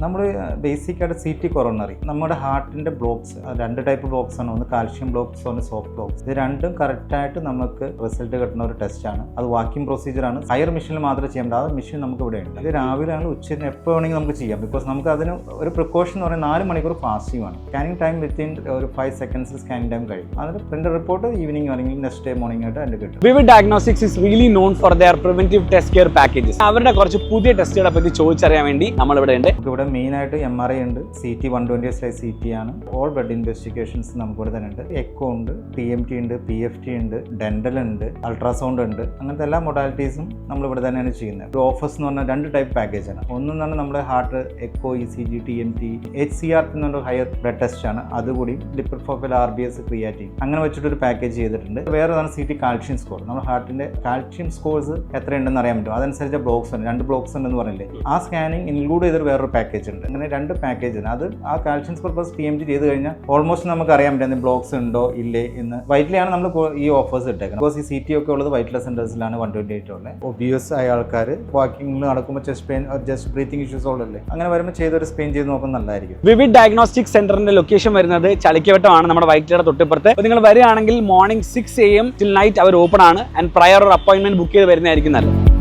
നമ്മൾ ബേസിക്കായിട്ട് CT coronary നമ്മുടെ ഹാർട്ടിൻ്റെ ബ്ലോക്ക്സ് 2 ടൈപ്പ് ബ്ലോക്ക്സ് ആണ്. ഒന്ന് കാൽഷ്യം ബ്ലോക്ക്സ്, ഒന്ന് സോഫ്റ്റ് ബ്ലോക്ക്സ്. ഇത് രണ്ടും കറക്റ്റായിട്ട് നമുക്ക് റിസൾട്ട് കിട്ടുന്ന ഒരു ടെസ്റ്റാണ്. അത് വാക്കിംഗ് പ്രൊസീജിയറാണ്. ഹയർ മെഷീനിൽ മാത്രമേ ചെയ്യാൻ പറ്റും. ആ മെഷീൻ നമുക്ക് ഇവിടെ ഉണ്ട്. ഇത് രാവിലെ ആണ്, ഉച്ചയ്ക്ക് എപ്പോൾ വേണമെങ്കിൽ നമുക്ക് ചെയ്യാം. ബിക്കോസ് നമുക്ക് അതിന് ഒരു പ്രിക്കോഷൻ എന്ന് പറയുന്നത് 4 മണിക്കൂർ ഫാസ്റ്റിംഗ് ആണ്. സ്കാനിങ് ടൈം വിത്തിൻ ഒരു 5 സെക്കൻഡ്സ് സ്കാനിങ് ടൈം കഴിയും. അതിന് പ്രിന്റ് റിപ്പോർട്ട് ഈവനിങ് അല്ലെങ്കിൽ നെക്സ്റ്റ് ഡേ മോർണിംഗ് ആയിട്ട് അതിൻ്റെ കിട്ടും. Vivid diagnostics is really known for their preventive test care packages. അവരുടെ കുറച്ച് പുതിയ ടെസ്റ്റുകളെ പറ്റി ചോദിച്ചറിയാൻ വേണ്ടി നമ്മൾ ഇവിടെ ഉണ്ട്. ഇവിടെ മെയിൻ ആയിട്ട് MRI ഉണ്ട്, CT 120/CT ആണ്. ഓൾ ബ്ലഡ് ഇൻവെസ്റ്റിഗേഷൻസ് നമുക്ക് ഇവിടെ തന്നെ ഉണ്ട്. എക്കോ ഉണ്ട്, TMT ഉണ്ട്, PFT ഉണ്ട്, ഡെന്റൽ ഉണ്ട്, അൾട്രാസൗണ്ട് ഉണ്ട്. അങ്ങനത്തെ എല്ലാ മൊഡാലിറ്റീസും നമ്മൾ ഇവിടെ തന്നെയാണ് ചെയ്യുന്നത്. ഓഫേഴ്സ് എന്ന് പറഞ്ഞാൽ 2 ടൈപ്പ് പാക്കേജാണ്. ഒന്നെന്ന് പറഞ്ഞാൽ നമ്മുടെ heart echo, ECG, TMT, HCRT എന്ന് പറഞ്ഞ ഹയർ ബ്ലഡ് ടെസ്റ്റ് ആണ്. അതുകൂടി ലിപ്പിഡ് പ്രൊഫൈൽ, RBS, ക്രിയാറ്റിൻ അങ്ങനെ വെച്ചിട്ടൊരു പാക്കേജ് ചെയ്തിട്ടുണ്ട്. വേറെതാണ് CT കാൽഷ്യം സ്കോർ. നമ്മുടെ ഹാർട്ടിന്റെ കാൽഷ്യം സ്കോർസ് എത്രയുണ്ടെന്ന് അറിയാൻ പറ്റും. അതനുസരിച്ച് ബ്ലോക്സ് ഉണ്ട്, 2 ബ്ലോക്സ് ഉണ്ടെന്ന് പറഞ്ഞില്ലേ. ആ സ്കാനിങ് ഇൻക്ലൂഡ് ചെയ്തൊരു വേറൊരു പാക്കേജ് ഉണ്ട്. അങ്ങനെ 2 പാക്കേജ് ഉണ്ട്. അത് ആ കാൽഷ്യം സ്കോർ പ്ലസ് TMT ചെയ്ത് കഴിഞ്ഞാൽ ഓൾമോസ്റ്റ് നമുക്ക് അറിയാൻ പറ്റും ബ്ലോക്സ് ഉണ്ടോ ഇല്ലേ എന്ന്. വൈറ്റിലാണ് നമ്മൾ ഈ ഓഫേഴ്സ് ഇട്ടേക്കുന്നത്. ബിക്കോസ് ഈ CT ഒക്കെ ഉള്ളത് വൈറ്റ്ലെസ് സെന്റേഴ്സിലാണ് 128 ഉള്ളത്. ഒബിയസ് ആയ ആൾക്കാർ വാക്കിംഗ് നടക്കുമ്പോൾ chest pain, just breathing issues ഉള്ളല്ലേ, അങ്ങനെ വരുമ്പോൾ ചെയ്തൊരു സ്പെയിൻ ചെയ്ത് നോക്കുന്നത് നല്ലതായിരിക്കും. വിവിഡ് ഡയഗ്നോസ്റ്റിക് സെന്ററിന്റെ ലൊക്കേഷൻ വരുന്നത് ചളിക്കവട്ടമാണ്, നമ്മുടെ വൈറ്റിലയുടെ തൊട്ടിപ്പുറത്ത്. അപ്പോൾ നിങ്ങൾ വരികയാണെങ്കിൽ മോർണിംഗ് 6 AM till നൈറ്റ് അവർ ഓപ്പൺ ആണ്. ആൻഡ് പ്രയർ ഒരു അപ്പോയിന്റ്മെന്റ് ബുക്ക് ചെയ്ത് വരുന്നതായിരിക്കും നല്ലത്.